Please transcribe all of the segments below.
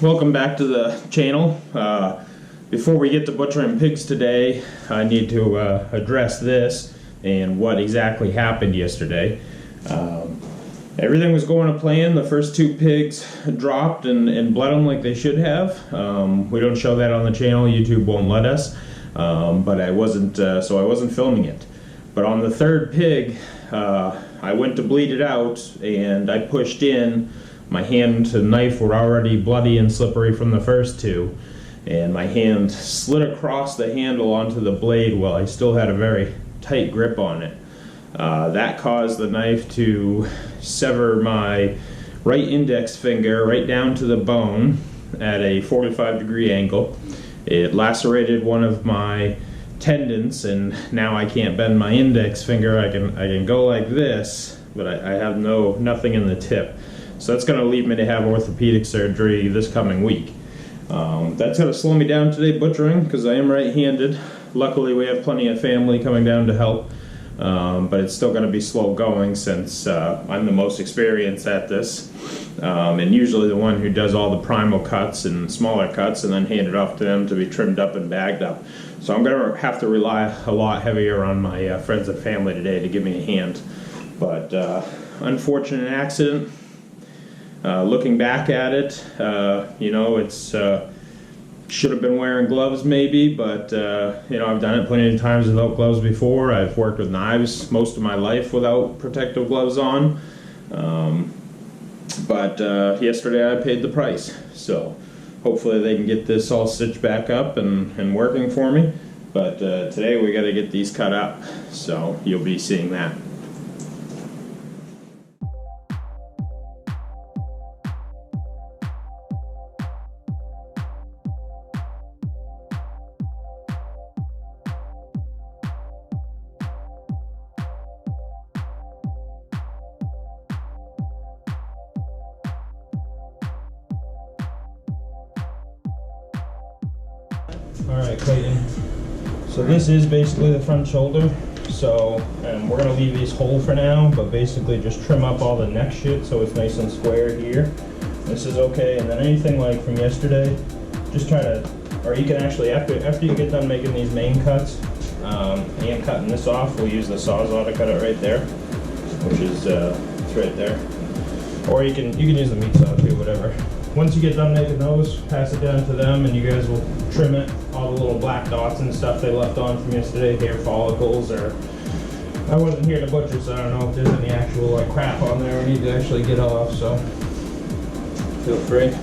Welcome back to the channel. Before we get to butchering pigs today, I need to address this and what exactly happened yesterday. Everything was going to plan. The first two pigs dropped and bled them like they should have. We don't show that on the channel. YouTube won't let us. But I wasn't filming it. But on the third pig, I went to bleed it out and I pushed in. My hand and knife were already bloody and slippery from the first two, and my hand slid across the handle onto the blade while I still had a very tight grip on it. That caused the knife to sever my right index finger right down to the bone at a 45-degree angle. It lacerated one of my tendons, and now I can't bend my index finger. I can go like this, but I have nothing in the tip. So that's going to lead me to have orthopedic surgery this coming week. That's going to slow me down today butchering because I am right-handed. Luckily we have plenty of family coming down to help, but it's still going to be slow going since I'm the most experienced at this, and usually the one who does all the primal cuts and smaller cuts and then hand it off to them to be trimmed up and bagged up. So I'm going to have to rely a lot heavier on my friends and family today to give me a hand. But unfortunate accident. Looking back at it, it's should have been wearing gloves maybe, but I've done it plenty of times without gloves before. I've worked with knives most of my life without protective gloves on, but yesterday I paid the price. So hopefully they can get this all stitched back up and working for me. But today we got to get these cut up, so you'll be seeing that. Alright, Clayton, so this is basically the front shoulder, so we're going to leave these whole for now, but basically just trim up all the neck shit so it's nice and square here. This is okay, and then anything like from yesterday, just try to, or you can actually, after you get done making these Maine cuts, and cutting this off, we'll use the Sawzall to cut it right there, which is, it's right there. Or you can use the meat saw too, whatever. Once you get done making those, pass it down to them and you guys will trim it, all the little black dots and stuff they left on from yesterday, hair follicles, or I wasn't here to butcher, so I don't know if there's any actual like crap on there we need to actually get off, so feel free.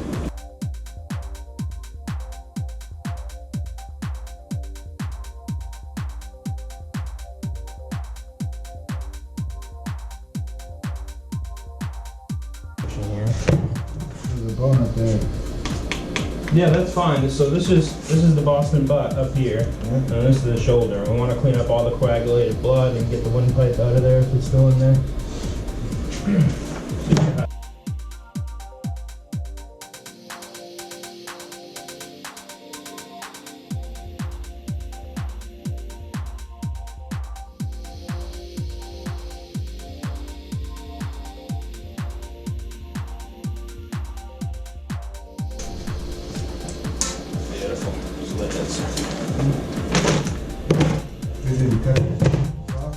Bone up there. Yeah, that's fine. So this is the Boston butt up here, and this is the shoulder. We want to clean up all the coagulated blood and get the windpipe out of there if it's still in there. Beautiful. Just let that sit. Did you cut it off?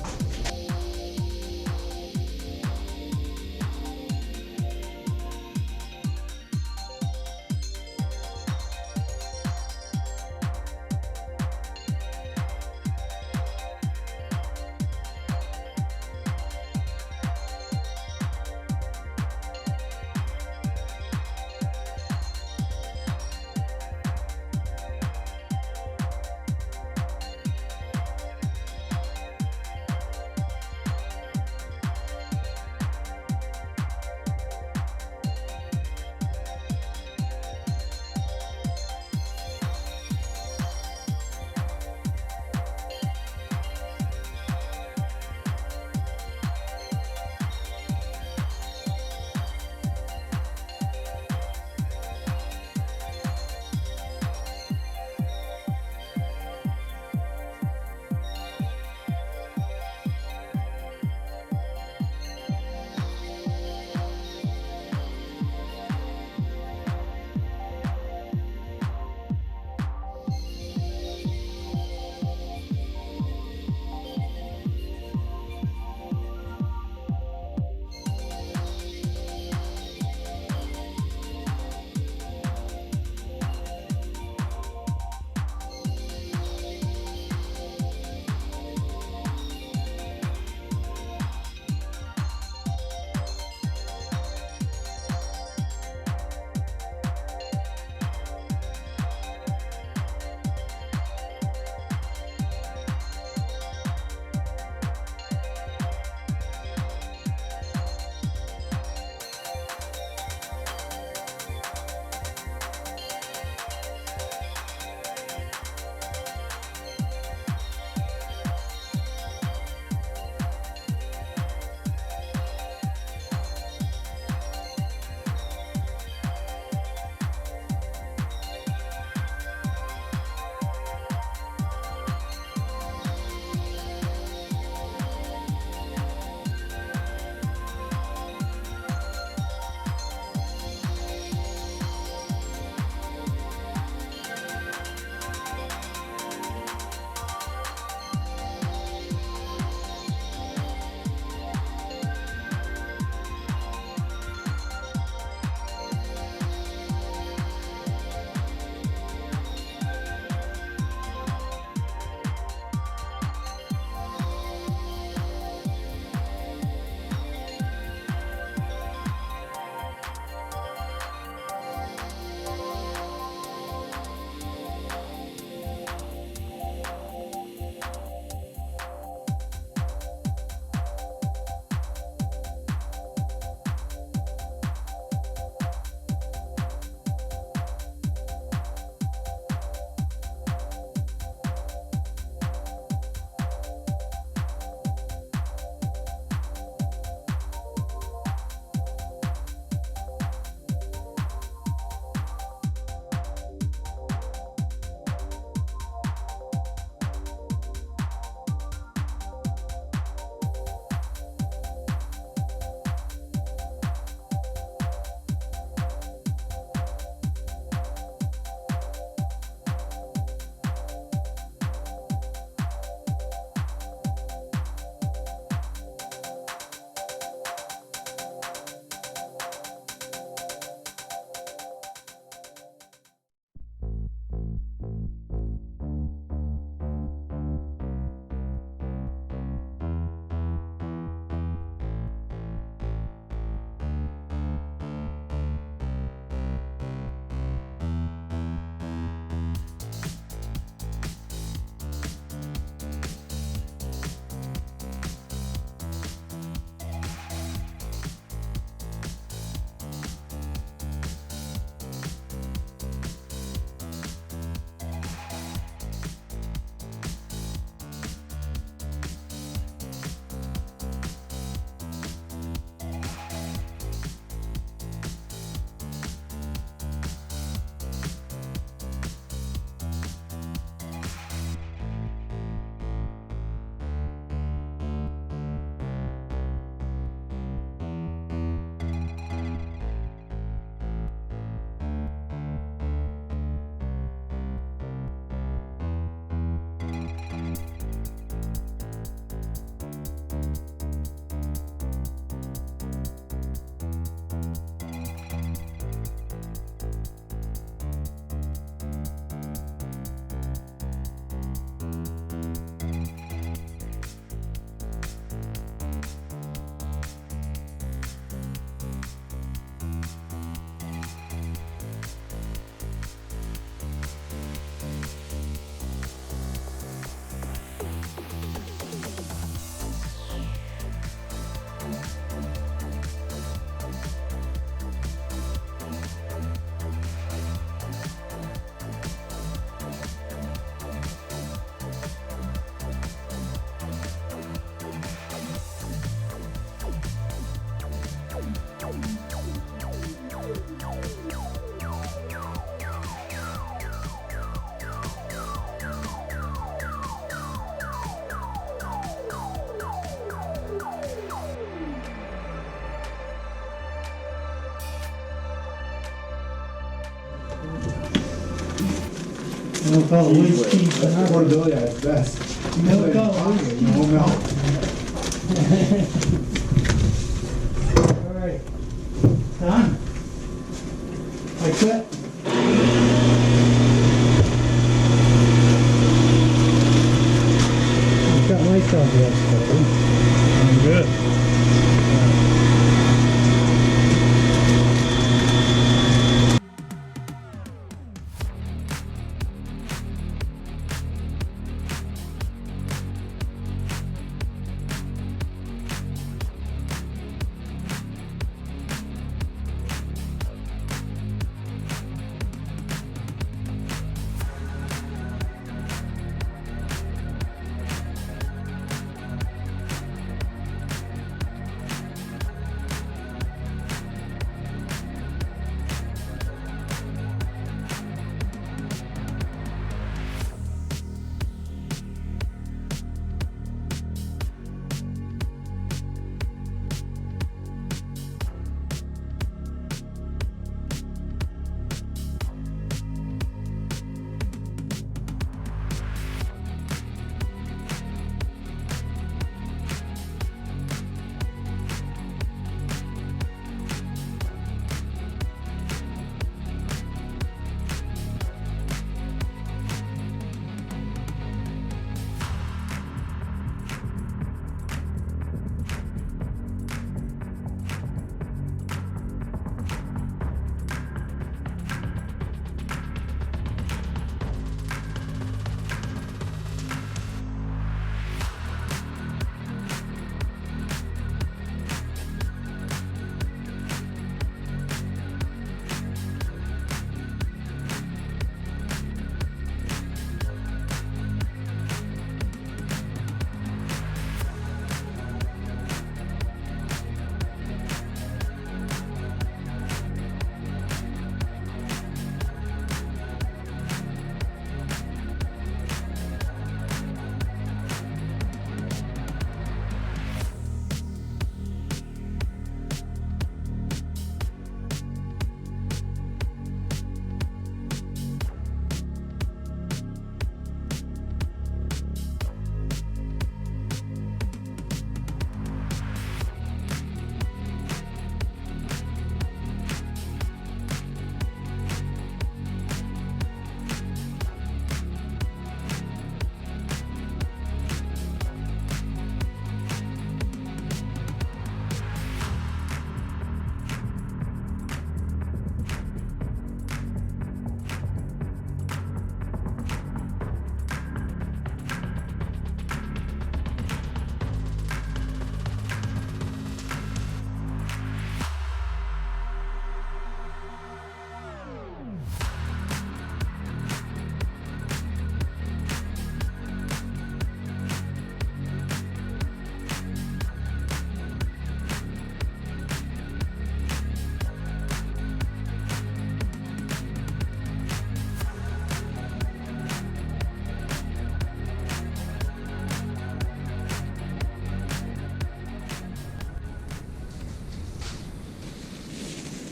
We'll call it whiskey. That's affordability at its best. You No, know, in go. pocket, you won't melt. Alright. Done. Like that. Got myself yesterday. I'm good.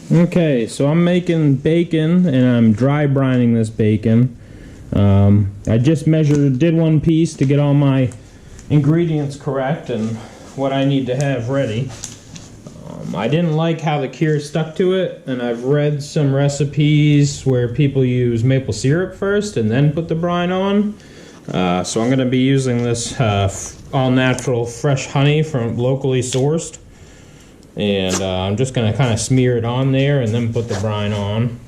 Okay, so I'm making bacon and I'm dry brining this bacon. I just did one piece to get all my ingredients correct and what I need to have ready. I didn't like how the cure stuck to it, and I've read some recipes where people use maple syrup first and then put the brine on. So I'm going to be using this all-natural fresh honey from locally sourced. And I'm just going to kind of smear it on there and then put the brine on.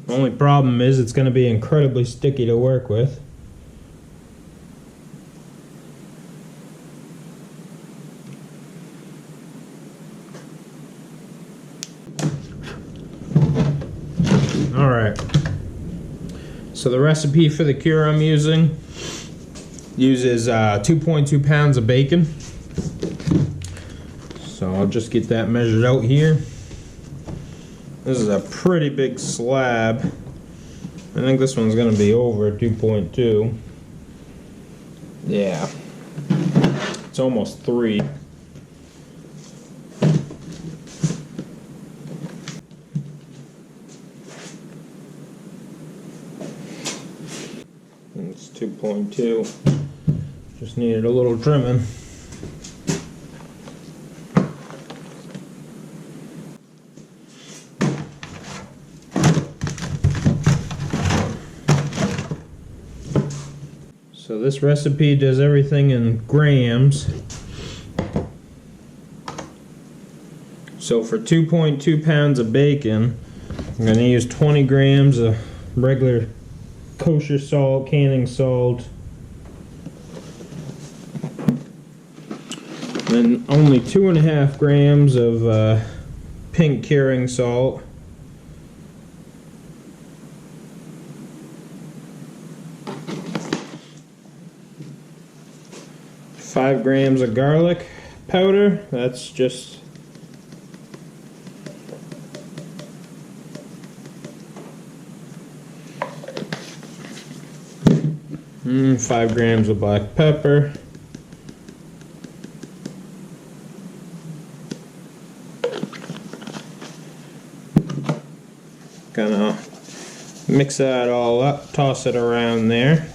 Only problem is it's going to be incredibly sticky to work with. Alright. So the recipe for the cure I'm using uses 2.2 pounds of bacon. So I'll just get that measured out here. This is a pretty big slab. I think this one's going to be over 2.2. Yeah. It's almost 3. It's 2.2. Just needed a little trimming. So this recipe does everything in grams. So for 2.2 pounds of bacon, I'm going to use 20 grams of regular kosher salt, canning salt. Then only 2.5 grams of pink curing salt. 5 grams of garlic powder. That's just 5 grams of black pepper. Gonna mix that all up, toss it around there.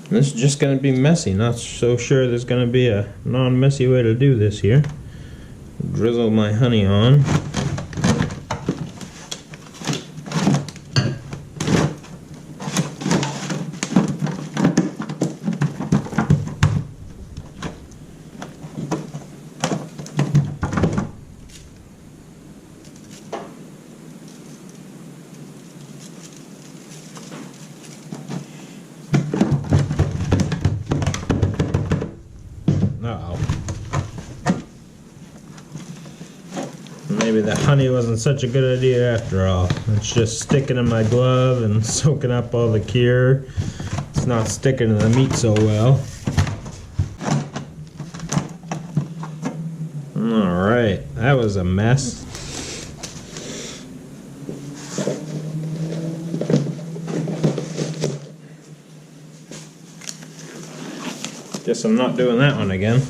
This is just going to be messy. Not so sure there's going to be a non-messy way to do this here. Drizzle my honey on. Uh-oh. Maybe the honey wasn't such a good idea after all. It's just sticking in my glove and soaking up all the cure. It's not sticking to the meat so well. Alright, that was a mess. Guess I'm not doing that one again.